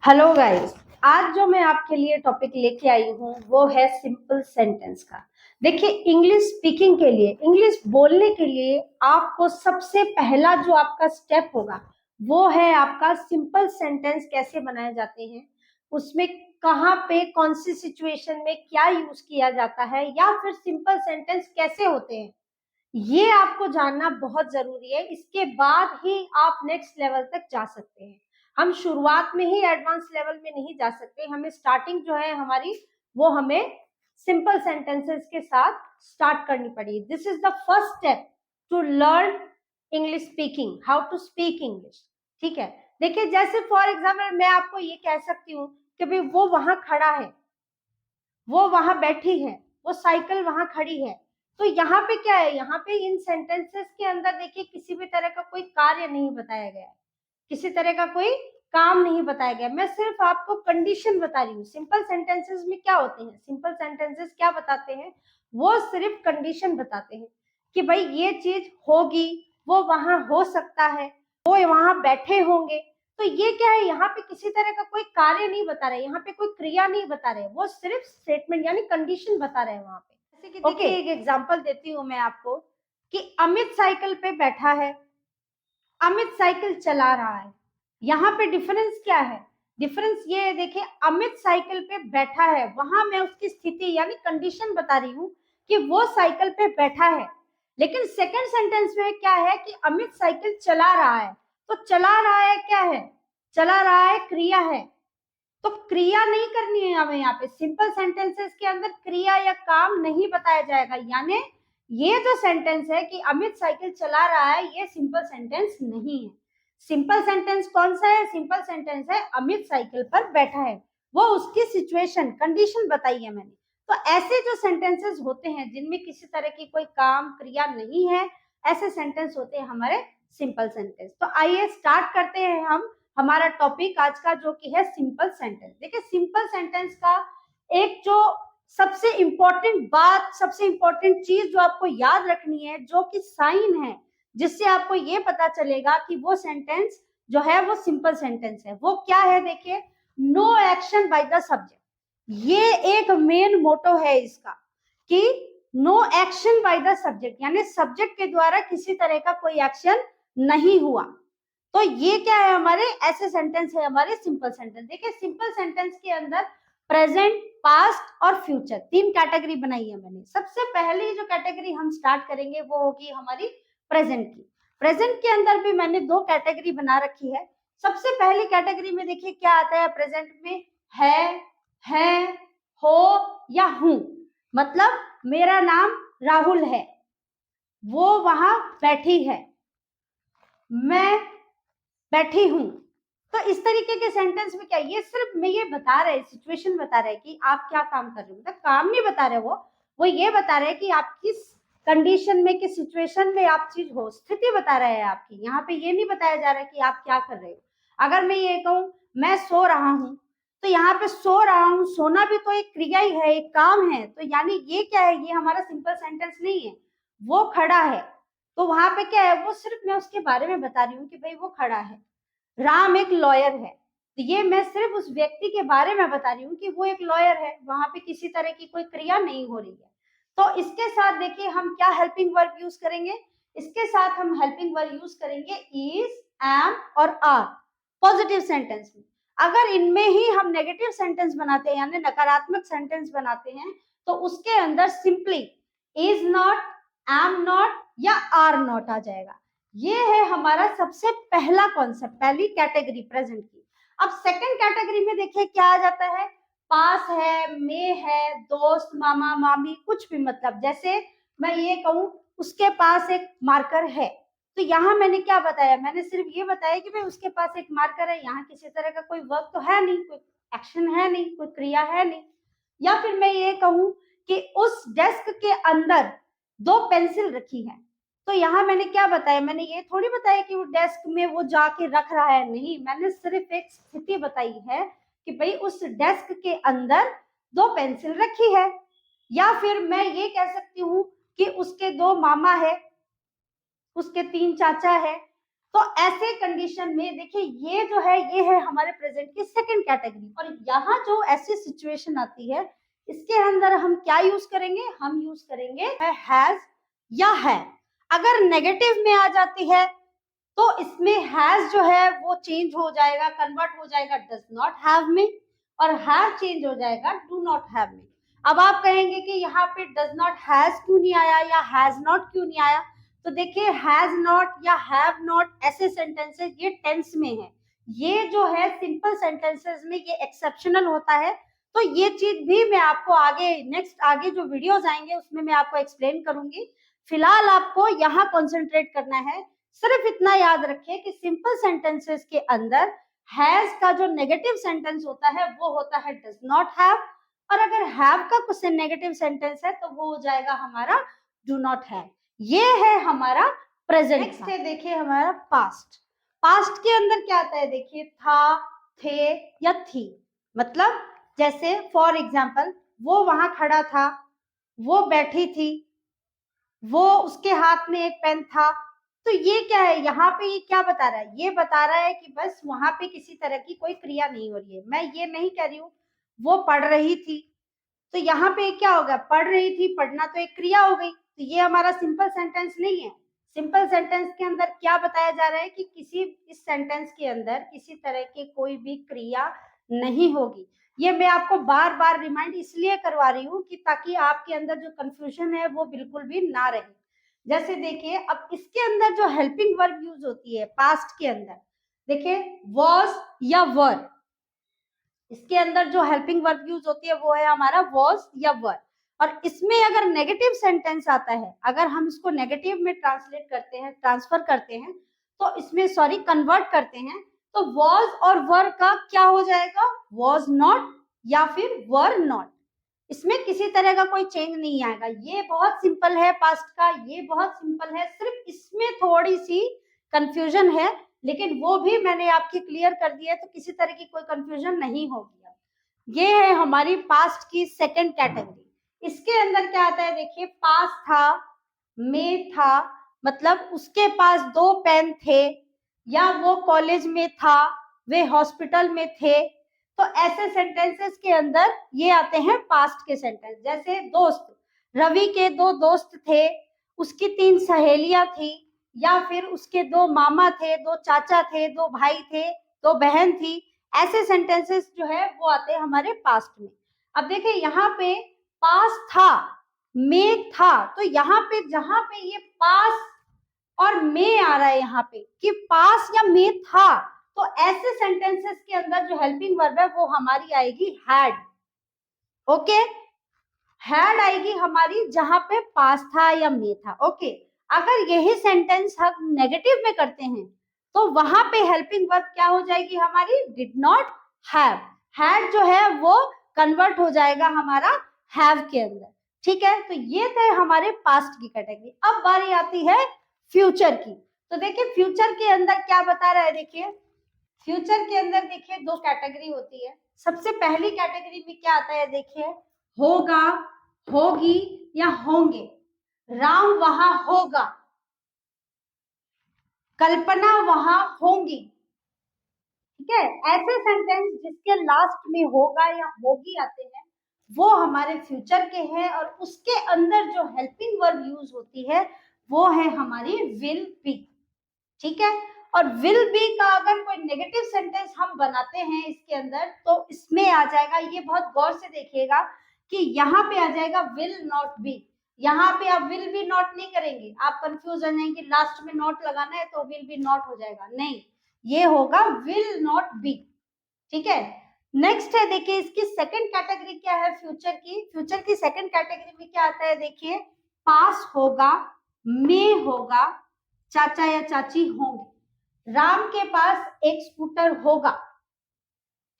Hello guys. आज जो मैं आपके लिए टॉपिक लेके आई हूँ वो है सिंपल सेंटेंस का। देखिए, इंग्लिश स्पीकिंग के लिए, इंग्लिश बोलने के लिए आपको सबसे पहला जो आपका स्टेप होगा वो है आपका सिंपल सेंटेंस कैसे बनाए जाते हैं, उसमें कहाँ पे कौन सी सिचुएशन में क्या यूज किया जाता है, या फिर सिंपल सेंटेंस कैसे होते हैं, ये आपको जानना बहुत जरूरी है। इसके बाद ही आप नेक्स्ट लेवल तक जा सकते हैं। हम शुरुआत में ही एडवांस लेवल में नहीं जा सकते। हमें स्टार्टिंग जो है हमारी, वो हमें सिंपल सेंटेंसेस के साथ स्टार्ट करनी पड़ेगी। This is the first step to learn English speaking, how to speak English. ठीक है, देखिए जैसे फॉर एग्जाम्पल मैं आपको ये कह सकती हूँ कि भाई वो वहां खड़ा है, वो वहां बैठी है, वो साइकिल वहां खड़ी है। तो यहाँ पे क्या है, यहाँ पे इन सेंटेंसेस के अंदर देखिए किसी भी तरह का कोई कार्य नहीं बताया गया है, किसी तरह का कोई काम नहीं बताया गया। मैं सिर्फ आपको कंडीशन बता रही हूँ। सिंपल सेंटेंसेस में क्या होते हैं, सिंपल सेंटेंसेस क्या बताते हैं, वो सिर्फ कंडीशन बताते हैं कि भाई ये चीज होगी, वो वहां हो सकता है, वो वहां बैठे होंगे। तो ये क्या है, यहाँ पे किसी तरह का कोई कार्य नहीं बता रहे, यहाँ पे कोई क्रिया नहीं बता रहे, वो सिर्फ स्टेटमेंट यानी कंडीशन बता रहे हैं वहां पे। जैसे कि देखिए एक एग्जांपल देती हूँ मैं आपको कि अमित साइकिल पे बैठा है, अमित साइकिल चला रहा है। यहाँ पे डिफरेंस क्या है, डिफरेंस ये है, देखिए अमित साइकिल पे बैठा है, वहां मैं उसकी स्थिति यानी कंडीशन बता रही हूँ कि वो साइकिल पे बैठा है। लेकिन सेकंड सेंटेंस में क्या है कि अमित साइकिल चला रहा है। तो चला रहा है क्या है, चला रहा है क्रिया है। तो क्रिया नहीं करनी है हमें यहाँ पे। सिंपल सेंटेंसेस के अंदर क्रिया या काम नहीं बताया जाएगा। यानी ये जो सेंटेंस है कि अमित साइकिल चला रहा है, ये सिंपल सेंटेंस नहीं है। सिंपल सेंटेंस कौन सा है, सिंपल सेंटेंस है अमित साइकिल पर बैठा है, वो उसकी सिचुएशन कंडीशन बताई है मैंने। तो ऐसे जो सेंटेंसेस होते हैं जिनमें किसी तरह की कोई काम क्रिया नहीं है, ऐसे सेंटेंस होते हैं हमारे सिंपल सेंटेंस। तो आइए स्टार्ट करते हैं हम हमारा टॉपिक आज का, जो कि है सिंपल सेंटेंस। देखिए सिंपल सेंटेंस का एक जो सबसे इंपॉर्टेंट बात, सबसे इंपॉर्टेंट चीज जो आपको याद रखनी है, जो कि साइन है जिससे आपको ये पता चलेगा कि वो सेंटेंस जो है वो सिंपल सेंटेंस है, वो क्या है। देखिए, no action by the subject, ये एक मेन मोटो है इसका कि no action by the subject, यानी सब्जेक्ट के द्वारा किसी तरह का कोई एक्शन नहीं हुआ। तो ये क्या है, हमारे ऐसे सेंटेंस है हमारे सिंपल सेंटेंस। देखिए सिंपल सेंटेंस के अंदर प्रेजेंट, पास्ट और फ्यूचर, तीन कैटेगरी बनाई है मैंने। सबसे पहली जो कैटेगरी हम स्टार्ट करेंगे वो होगी हमारी प्रेजेंट की। प्रेजेंट के अंदर भी मैंने दो कैटेगरी बना रखी है। सबसे पहली कैटेगरी में देखिए क्या आता है प्रेजेंट में, है, हो या हूं। मतलब मेरा नाम राहुल है, वो वहां बैठी है, मैं बैठी हूं। तो इस तरीके के सेंटेंस में क्या, ये सिर्फ मैं ये बता रहे, सिचुएशन बता रहे कि आप क्या काम कर रहे हो। मतलब काम नहीं बता रहे, वो ये बता रहे कि आप किस कंडीशन में, किस सिचुएशन में आप चीज हो, स्थिति बता रहे हैं आपकी। यहाँ पे ये नहीं बताया जा रहा कि आप क्या कर रहे हो। अगर मैं ये कहूं मैं सो रहा हूं, तो यहाँ पे सो रहा हूं, सोना भी तो एक क्रिया ही है, एक काम है। तो यानी ये क्या है, ये हमारा सिंपल सेंटेंस नहीं है। वो खड़ा है, तो वहां पे क्या है, वो सिर्फ मैं उसके बारे में बता रही हूँ कि भाई वो खड़ा है। राम एक लॉयर है, तो ये मैं सिर्फ उस व्यक्ति के बारे में बता रही हूँ कि वो एक लॉयर है, वहां पे किसी तरह की कोई क्रिया नहीं हो रही है। तो इसके साथ देखिए हम क्या हेल्पिंग वर्ब यूज करेंगे, इसके साथ हम हेल्पिंग वर्ब यूज करेंगे इज, एम और आर पॉजिटिव सेंटेंस में। अगर इनमें ही हम नेगेटिव सेंटेंस बनाते हैं यानी नकारात्मक सेंटेंस बनाते हैं, तो उसके अंदर simply is not, am not या आर नॉट आ जाएगा। ये है हमारा सबसे पहला कॉन्सेप्ट, पहली कैटेगरी प्रेजेंट की। अब सेकंड कैटेगरी में देखिए क्या आ जाता है, पास है, में है, दोस्त, मामा मामी, कुछ भी। मतलब जैसे मैं ये कहूं उसके पास एक मार्कर है, तो यहाँ मैंने क्या बताया, मैंने सिर्फ ये बताया कि भाई उसके पास एक मार्कर है। यहाँ किसी तरह का कोई वर्क तो है नहीं, कोई एक्शन है नहीं, कोई क्रिया है नहीं। या फिर मैं ये कहूं कि उस डेस्क के अंदर दो पेंसिल रखी है, तो यहाँ मैंने क्या बताया, मैंने ये थोड़ी बताया कि वो डेस्क में वो जाके रख रहा है, नहीं, मैंने सिर्फ एक स्थिति बताई है कि भाई उस डेस्क के अंदर दो पेंसिल रखी है। या फिर मैं ये कह सकती हूँ कि उसके दो मामा है, उसके तीन चाचा है, तो ऐसे कंडीशन में देखिए ये जो है ये है हमारे प्रेजेंट की सेकंड कैटेगरी। और यहाँ जो ऐसी सिचुएशन आती है इसके अंदर हम क्या यूज करेंगे, हम यूज करेंगे हैज या है। अगर नेगेटिव में आ जाती है तो इसमें हैज जो है वो चेंज हो जाएगा, कन्वर्ट हो जाएगा डज नॉट हैव में, और हैव चेंज हो जाएगा डू नॉट हैव में। अब आप कहेंगे कि यहाँ पे डज नॉट हैज क्यों नहीं आया या हैज नॉट क्यों नहीं आया, तो देखिए हैज नॉट या हैव नॉट ऐसे सेंटेंसेस ये टेंस में है, ये जो है सिंपल सेंटेंसेस में ये एक्सेप्शनल होता है। तो ये चीज भी मैं आपको आगे नेक्स्ट आगे जो वीडियोस आएंगे उसमें मैं आपको एक्सप्लेन करूंगी। फिलहाल आपको यहाँ कॉन्सेंट्रेट करना है। सिर्फ इतना याद रखिए कि सिंपल सेंटेंसेस के अंदर हैज का जो नेगेटिव सेंटेंस होता है वो होता है डज नॉट हैव, और अगर हैव का कुछ नेगेटिव सेंटेंस है तो वो हो जाएगा हमारा डू नॉट हैव। ये है हमारा प्रेजेंट। नेक्स्ट है देखिए हमारा पास्ट। पास्ट के अंदर क्या आता है, देखिए था, थे या थी। मतलब जैसे फॉर एग्जाम्पल वो वहां खड़ा था, वो बैठी थी, वो उसके हाथ में एक पेन था। तो ये क्या है, यहाँ पे ये क्या बता रहा है, ये बता रहा है कि बस वहां पे किसी तरह की कोई क्रिया नहीं हो रही है। मैं ये नहीं कह रही हूँ वो पढ़ रही थी, तो यहाँ पे क्या होगा, पढ़ रही थी, पढ़ना तो एक क्रिया हो गई, तो ये हमारा सिंपल सेंटेंस नहीं है। सिंपल सेंटेंस के अंदर क्या बताया जा रहा है कि किसी इस सेंटेंस के अंदर किसी तरह की कोई भी क्रिया नहीं होगी। ये मैं आपको बार बार रिमाइंड इसलिए करवा रही हूँ कि ताकि आपके अंदर जो कंफ्यूजन है वो बिल्कुल भी ना रहे। जैसे देखिए अब इसके अंदर जो हेल्पिंग वर्ब यूज होती है पास्ट के अंदर, देखिए वॉज या वर, इसके अंदर जो हेल्पिंग वर्ब यूज होती है वो है हमारा वॉज या वर। और इसमें अगर नेगेटिव सेंटेंस आता है, अगर हम इसको नेगेटिव में ट्रांसलेट करते हैं, ट्रांसफर करते हैं, तो इसमें सॉरी कन्वर्ट करते हैं, तो वॉज और वर का क्या हो जाएगा, वॉज नॉट या फिर वर नॉट। इसमें किसी तरह का कोई चेंज नहीं आएगा। ये बहुत सिंपल है पास्ट का, ये बहुत सिंपल है, सिर्फ इसमें थोड़ी सी कंफ्यूजन है, लेकिन वो भी मैंने आपकी क्लियर कर दिया है, तो किसी तरह की कोई कंफ्यूजन नहीं होगी। ये है हमारी पास्ट की सेकंड कैटेगरी। इसके अंदर क्या आता है, देखिए पास था, में था, मतलब उसके पास 2 पेन थे, या वो कॉलेज में था, वे हॉस्पिटल में थे। तो ऐसे सेंटेंसेस के अंदर ये आते हैं पास्ट के सेंटेंस। जैसे दोस्त, रवि के 2 दोस्त थे, उसकी 3 सहेलियां थी, या फिर उसके 2 मामा थे, 2 चाचा थे, 2 भाई थे, 2 बहन थी। ऐसे सेंटेंसेस जो है वो आते हैं हमारे पास्ट में। अब देखिए यहाँ पे पास था, में था, तो यहाँ पे जहां पे ये पास और में आ रहा है यहाँ पे कि पास या में था, तो ऐसे सेंटेंसेस के अंदर जो हेल्पिंग वर्ब है वो हमारी आएगी हैड। ओके, हैड आएगी हमारी जहां पे पास था या में था। ओके, अगर यही सेंटेंस हम नेगेटिव में करते हैं तो वहां पे हेल्पिंग वर्ब क्या हो जाएगी हमारी, डिड नॉट हैव। हैड जो है वो कन्वर्ट हो जाएगा हमारा हैव के अंदर। ठीक है, तो ये थे हमारे पास्ट की कैटेगरी। अब बारी आती है फ्यूचर की। तो देखिए फ्यूचर के अंदर क्या बता रहा है, देखिए फ्यूचर के अंदर देखिए 2 कैटेगरी होती है। सबसे पहली कैटेगरी में क्या आता है, देखिए होगा, होगी या होंगे। राम वहां होगा, कल्पना वहां होंगी। ठीक है, ऐसे सेंटेंस जिसके लास्ट में होगा या होगी आते हैं वो हमारे फ्यूचर के हैं, और उसके अंदर जो हेल्पिंग वर्ब यूज होती है वो है हमारी विल बी। ठीक है, और विल बी का अगर कोई नेगेटिव सेंटेंस हम बनाते हैं इसके अंदर तो इसमें आ जाएगा, ये बहुत गौर से देखिएगा कि यहाँ पे आ जाएगा विल नॉट बी। यहाँ पे आप विल बी नॉट नहीं करेंगे, आप कंफ्यूज हो जाएंगे, लास्ट में नॉट लगाना है तो विल बी नॉट हो जाएगा, नहीं, ये होगा विल नॉट बी। ठीक है, नेक्स्ट है देखिए इसकी सेकंड कैटेगरी क्या है फ्यूचर की। फ्यूचर की सेकंड कैटेगरी में क्या आता है, देखिए पास होगा, में होगा, चाचा या चाची होंगे। राम के पास एक स्कूटर होगा।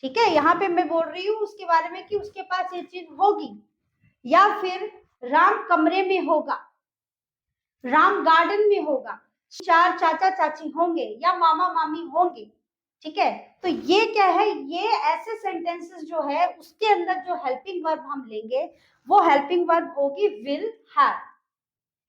ठीक है, यहाँ पे मैं बोल रही हूँ उसके बारे में कि उसके पास ये चीज होगी। या फिर राम कमरे में होगा, राम गार्डन में होगा, 4 चाचा चाची होंगे या मामा मामी होंगे। ठीक है, तो ये क्या है, ये ऐसे सेंटेंसेस जो है उसके अंदर जो हेल्पिंग वर्ब हम लेंगे वो हेल्पिंग वर्ब होगी विल हैव।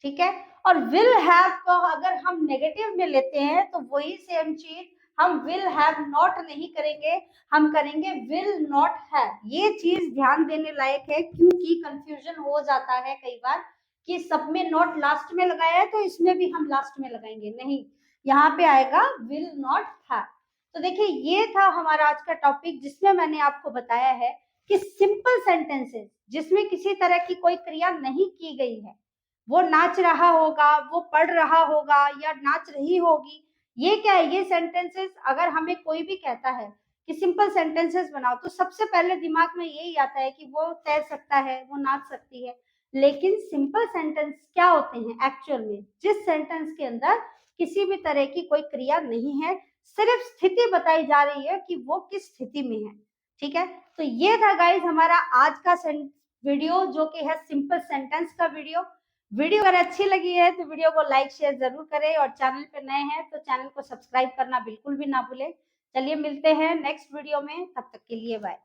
ठीक है, और विल हैव को अगर हम नेगेटिव में लेते हैं तो वही सेम चीज हम विल हैव नॉट नहीं करेंगे, हम करेंगे विल नॉट हैव। ये चीज ध्यान देने लायक है, क्योंकि कंफ्यूजन हो जाता है कई बार कि सब में नॉट लास्ट में लगाया है तो इसमें भी हम लास्ट में लगाएंगे, नहीं, यहाँ पे आएगा विल नॉट हैव। तो देखिए ये था हमारा आज का टॉपिक, जिसमें मैंने आपको बताया है कि सिंपल सेंटेंसेस जिसमें किसी तरह की कोई क्रिया नहीं की गई है, वो नाच रहा होगा, वो पढ़ रहा होगा या नाच रही होगी, ये क्या है, ये सेंटेंसेस अगर हमें कोई भी कहता है कि सिंपल सेंटेंसेस बनाओ तो सबसे पहले दिमाग में यही आता है कि वो तैर सकता है, वो नाच सकती है। लेकिन सिंपल सेंटेंस क्या होते हैं एक्चुअल में, जिस सेंटेंस के अंदर किसी भी तरह की कोई क्रिया नहीं है, सिर्फ स्थिति बताई जा रही है कि वो किस स्थिति में है। ठीक है, तो ये था गाइज हमारा आज का वीडियो, जो कि है सिंपल सेंटेंस का वीडियो अगर अच्छी लगी है तो वीडियो को लाइक शेयर जरूर करें, और चैनल पे नए हैं तो चैनल को सब्सक्राइब करना बिल्कुल भी ना भूलें। चलिए मिलते हैं नेक्स्ट वीडियो में, तब तक के लिए बाय।